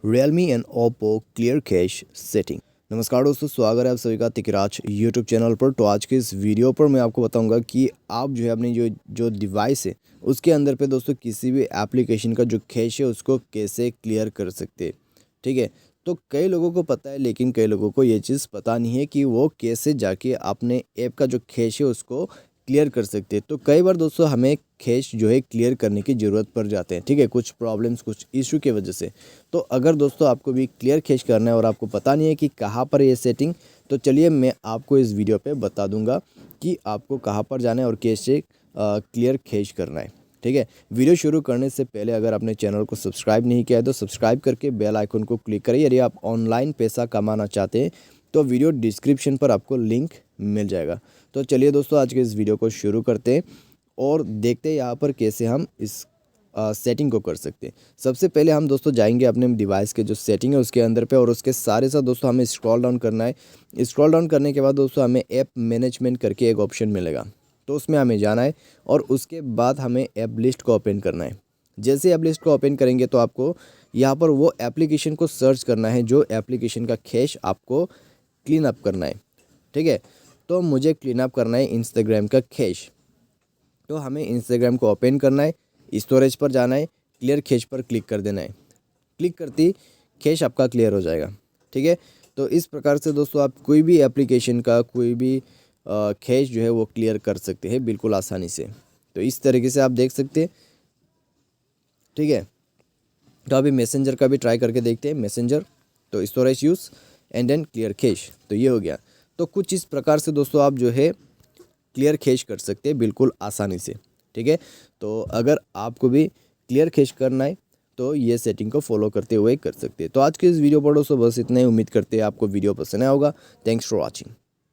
Realme and Oppo clear cash setting. नमस्कार दोस्तों, स्वागत है आप सभी का तिकराज यूट्यूब चैनल पर। तो आज के इस वीडियो पर मैं आपको बताऊंगा कि आप जो है अपनी जो डिवाइस है उसके अंदर पे दोस्तों किसी भी एप्लीकेशन का जो कैश है उसको कैसे क्लियर कर सकते हैं। ठीक है, तो कई लोगों को पता है लेकिन कई लोगों को ये चीज़ पता नहीं है कि वो कैसे जाके अपने ऐप का जो कैश है उसको क्लियर कर सकते हैं। तो कई बार दोस्तों हमें कैश जो है क्लियर करने की ज़रूरत पड़ जाते हैं, ठीक है, कुछ प्रॉब्लम्स कुछ इशू की वजह से। तो अगर दोस्तों आपको भी क्लियर कैश करना है और आपको पता नहीं है कि कहाँ पर ये सेटिंग, तो चलिए मैं आपको इस वीडियो पे बता दूंगा कि आपको कहाँ पर जाना है और कैसे क्लियर कैश करना है। ठीक है, वीडियो शुरू करने से पहले अगर आपने चैनल को सब्सक्राइब नहीं किया है तो सब्सक्राइब करके बेल आइकन को क्लिक करिए। यदि आप ऑनलाइन पैसा कमाना चाहते हैं तो वीडियो डिस्क्रिप्शन पर आपको लिंक मिल जाएगा। तो चलिए दोस्तों आज के इस वीडियो को शुरू करते हैं और देखते हैं यहाँ पर कैसे हम इस सेटिंग को कर सकते हैं। सबसे पहले हम दोस्तों जाएंगे अपने डिवाइस के जो सेटिंग है उसके अंदर पे, और उसके सारे साथ दोस्तों हमें स्क्रॉल डाउन करना है। स्क्रॉल डाउन करने के बाद दोस्तों हमें ऐप मैनेजमेंट करके एक ऑप्शन मिलेगा, तो उसमें हमें जाना है और उसके बाद हमें ऐप लिस्ट को ओपन करना है। जैसे ऐप लिस्ट को ओपन करेंगे तो आपको यहाँ पर वो एप्लीकेशन को सर्च करना है जो एप्लीकेशन का कैश आपको क्लीन अप करना है। ठीक है, तो मुझे क्लीन अप करना है इंस्टाग्राम का कैश। तो हमें इंस्टाग्राम को ओपन करना है, स्टोरेज पर जाना है, क्लियर कैश पर क्लिक कर देना है। क्लिक करते ही कैश आपका क्लियर हो जाएगा। ठीक है, तो इस प्रकार से दोस्तों आप कोई भी एप्लीकेशन का कोई भी कैश जो है वो क्लियर कर सकते हैं बिल्कुल आसानी से। तो इस तरीके से आप देख सकते हैं। ठीक है, तो अभी मैसेंजर का भी ट्राई करके देखते हैं। मैसेंजर, तो storage use and then clear cache, तो ये हो गया। तो कुछ इस प्रकार से दोस्तों आप जो है क्लियर कैश कर सकते हैं बिल्कुल आसानी से। ठीक है, तो अगर आपको भी क्लियर कैश करना है तो ये सेटिंग को फॉलो करते हुए कर सकते हैं। तो आज के इस वीडियो पर दोस्तों बस इतना ही। उम्मीद करते हैं आपको वीडियो पसंद आया होगा। Thanks for watching.